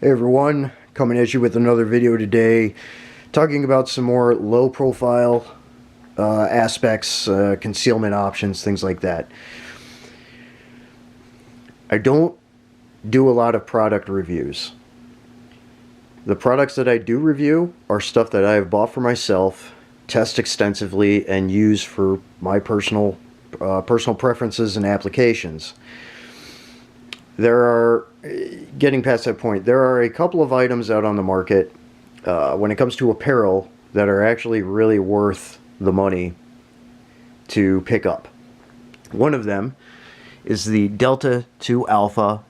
Hey everyone, coming at you with another video today, talking about some more low profile aspects, concealment options, things like that. I don't do a lot of product reviews. The products that I do review are stuff that I have bought for myself, test extensively, and use for my personal preferences and applications. Getting past that point, there are a couple of items out on the market when it comes to apparel that are actually really worth the money to pick up. One of them is the Delta 2 Alpha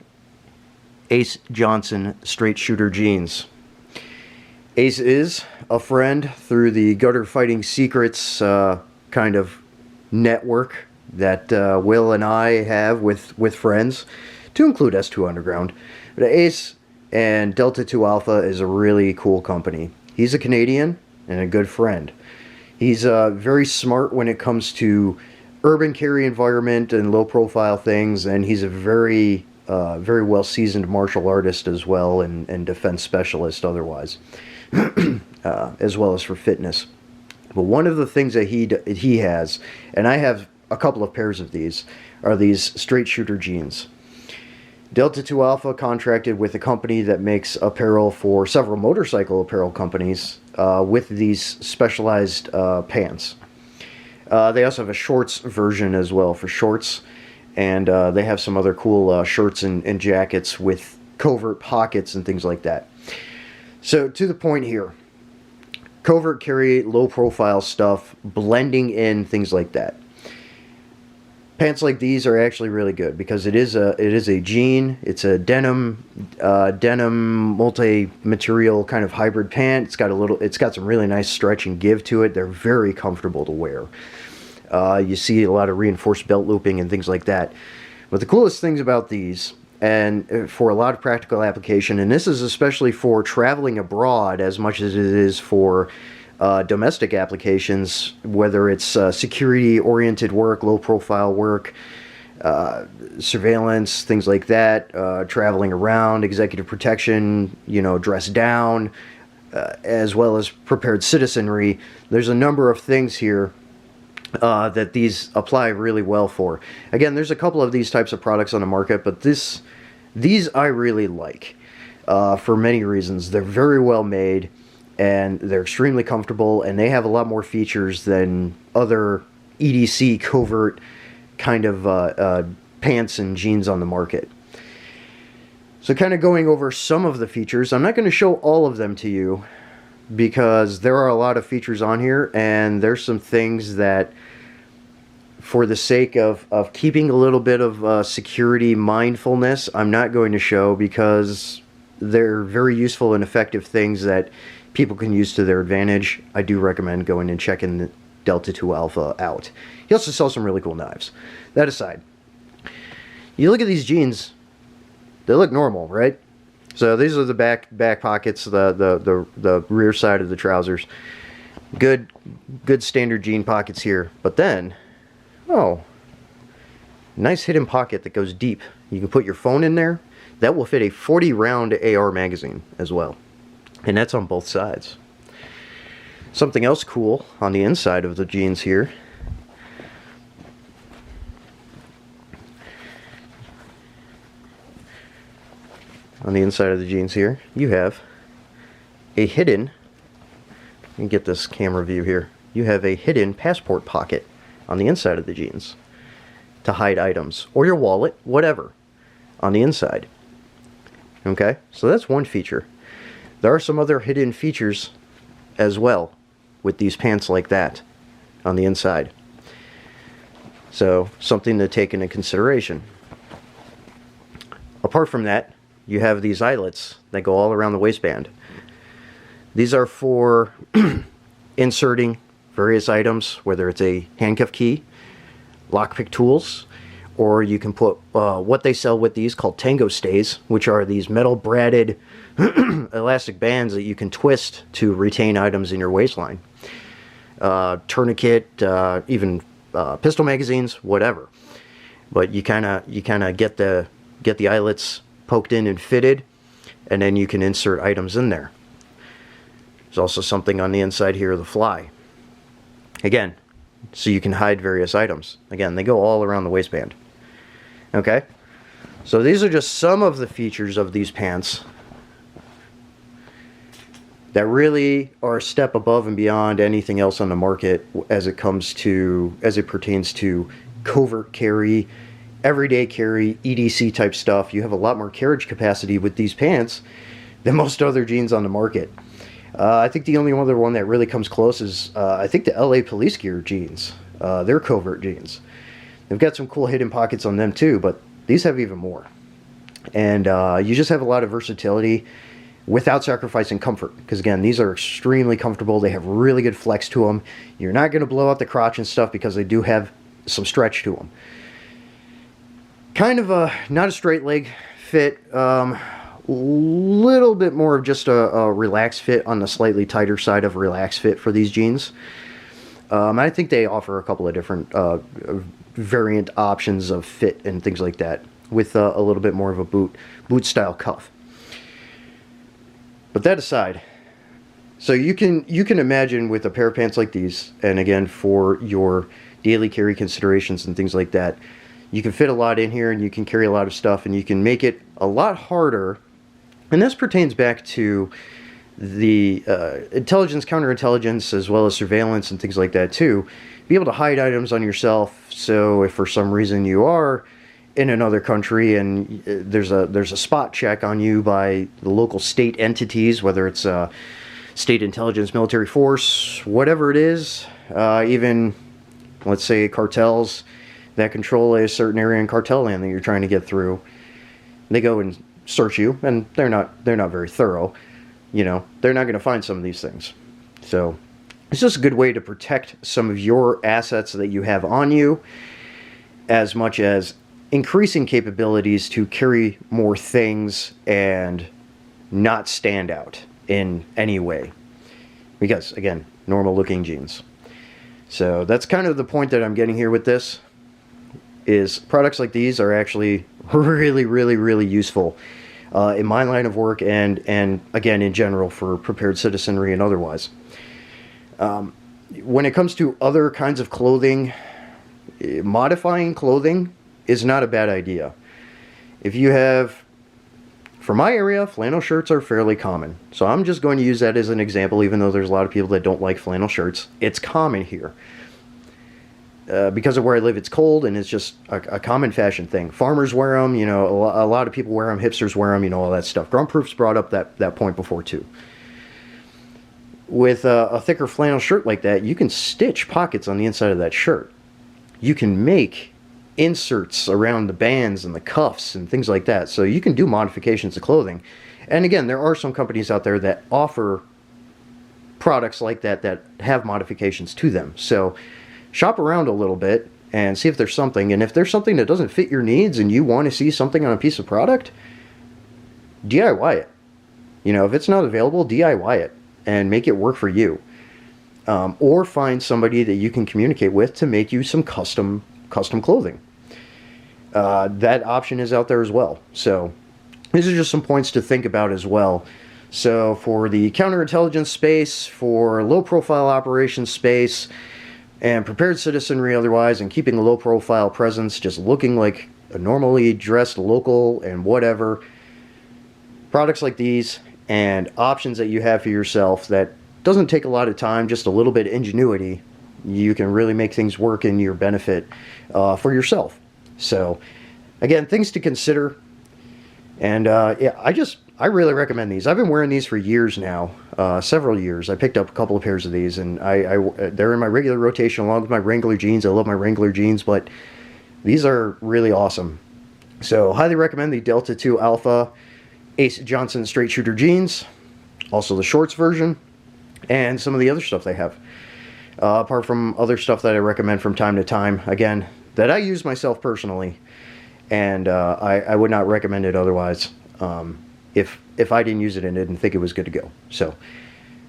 Ace Johnson Straight Shooter jeans. Ace is a friend through the Gutter Fighting Secrets kind of network that Will and I have with friends, to include S2 Underground. But Ace and Delta 2 Alpha is a really cool company. He's a Canadian and a good friend. He's very smart when it comes to urban carry environment and low profile things, and he's a very well seasoned martial artist as well, and defense specialist otherwise, as well as for fitness. But one of the things that he has, and I have a couple of pairs of these, are these straight shooter jeans. Delta 2 Alpha contracted with a company that makes apparel for several motorcycle apparel companies with these specialized pants. They also have a shorts version as well for shorts, and they have some other cool shirts and jackets with covert pockets and things like that. So to the point here, covert carry, low profile stuff, blending in, things like that. Pants like these are actually really good because it is a jean. It's a denim multi-material kind of hybrid pant. It's got some really nice stretch and give to it. They're very comfortable to wear. You see a lot of reinforced belt looping and things like that. But the coolest things about these, and for a lot of practical application, and this is especially for traveling abroad as much as it is for domestic applications, whether it's security-oriented work, low-profile work, surveillance, things like that, traveling around, executive protection, dress down, as well as prepared citizenry. There's a number of things here that these apply really well for. Again, there's a couple of these types of products on the market, but these I really like for many reasons. They're very well made, and they're extremely comfortable, and they have a lot more features than other EDC covert kind of pants and jeans on the market. So kind of going over some of the features, I'm not going to show all of them to you because there are a lot of features on here, and there's some things that, for the sake of keeping a little bit of security mindfulness, I'm not going to show, because they're very useful and effective things that people can use to their advantage. I do recommend going and checking the Delta 2 Alpha out. He also sells some really cool knives. That aside, you look at these jeans, they look normal, right? So these are the back pockets, the rear side of the trousers. Good standard jean pockets here. But then, oh, nice hidden pocket that goes deep. You can put your phone in there. That will fit a 40-round AR magazine as well. And that's on both sides. Something else cool on the inside of the jeans here. On the inside of the jeans here, you have a hidden, let me get this camera view here, you have a hidden passport pocket on the inside of the jeans to hide items, or your wallet, whatever, on the inside. Okay, so that's one feature. There are some other hidden features as well with these pants like that on the inside. So something to take into consideration. Apart from that, you have these eyelets that go all around the waistband. These are for inserting various items, whether it's a handcuff key, lockpick tools, or you can put what they sell with these called tango stays, which are these metal braided elastic bands that you can twist to retain items in your waistline. Tourniquet, even pistol magazines, whatever. But you kind of get the eyelets poked in and fitted, and then you can insert items in there. There's also something on the inside here of the fly. Again, so you can hide various items. Again, they go all around the waistband. Okay? So these are just some of the features of these pants that really are a step above and beyond anything else on the market as it pertains to covert carry, everyday carry, EDC type stuff. You have a lot more carriage capacity with these pants than most other jeans on the market. I think the only other one that really comes close is I think the LA Police Gear jeans. They're covert jeans. They've got some cool hidden pockets on them too, but these have even more. And you just have a lot of versatility without sacrificing comfort, because again, these are extremely comfortable. They have really good flex to them. You're not going to blow out the crotch and stuff because they do have some stretch to them. Kind of a not a straight leg fit, little bit more of just a relaxed fit on the slightly tighter side of relaxed fit for these jeans. I think they offer a couple of different variant options of fit and things like that, with a little bit more of a boot style cuff. But that aside, so you can imagine with a pair of pants like these, and again for your daily carry considerations and things like that, you can fit a lot in here and you can carry a lot of stuff, and you can make it a lot harder. And this pertains back to the intelligence, counterintelligence, as well as surveillance and things like that too. Be able to hide items on yourself, so if for some reason you are in another country and there's a spot check on you by the local state entities, whether it's state intelligence, military force, whatever it is, even let's say cartels that control a certain area in cartel land that you're trying to get through, they go and search you, and they're not very thorough. You know, they're not going to find some of these things. So it's just a good way to protect some of your assets that you have on you, as much as increasing capabilities to carry more things and not stand out in any way. Because, again, normal looking jeans. So that's kind of the point that I'm getting here with this, is products like these are actually really, really, really useful in my line of work, and again, in general, for prepared citizenry and otherwise. When it comes to other kinds of clothing, modifying clothing is not a bad idea. If you have, for my area, flannel shirts are fairly common. So I'm just going to use that as an example, even though there's a lot of people that don't like flannel shirts. It's common here. Because of where I live, it's cold, and it's just a common fashion thing. Farmers wear them, you know, a lot of people wear them, hipsters wear them, you know, all that stuff. Grumpproof's brought up that point before too. With a thicker flannel shirt like that, you can stitch pockets on the inside of that shirt. You can make inserts around the bands and the cuffs and things like that. So you can do modifications to clothing. And again, there are some companies out there that offer products like that that have modifications to them. So shop around a little bit and see if there's something. And if there's something that doesn't fit your needs and you want to see something on a piece of product, DIY it. You know, if it's not available, DIY it and make it work for you. Or find somebody that you can communicate with to make you some custom clothing. That option is out there as well. So these are just some points to think about as well. So for the counterintelligence space, for low profile operations space, and prepared citizenry otherwise, and keeping a low profile presence, just looking like a normally dressed local and whatever, products like these and options that you have for yourself that doesn't take a lot of time, just a little bit of ingenuity, you can really make things work in your benefit for yourself. So again, things to consider. And yeah, I really recommend these. I've been wearing these for years now, several years. I picked up a couple of pairs of these, and they're in my regular rotation along with my Wrangler jeans. I love my Wrangler jeans, but these are really awesome. So highly recommend the Delta 2 Alpha Ace Johnson straight shooter jeans, also the shorts version, and some of the other stuff they have. Apart from other stuff that I recommend from time to time, again, that I use myself personally, and I would not recommend it otherwise if I didn't use it and didn't think it was good to go. So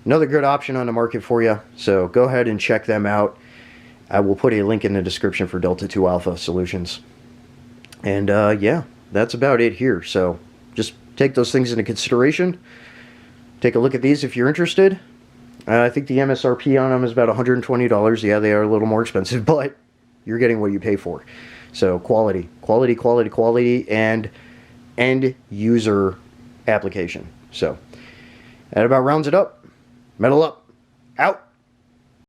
another good option on the market for you, so go ahead and check them out. I will put a link in the description for Delta 2 Alpha Solutions. And yeah, that's about it here. So just take those things into consideration. Take a look at these if you're interested. I think the MSRP on them is about $120. Yeah, they are a little more expensive, but you're getting what you pay for. So quality, quality, quality, quality, and end user application. So that about rounds it up. Metal up. Out.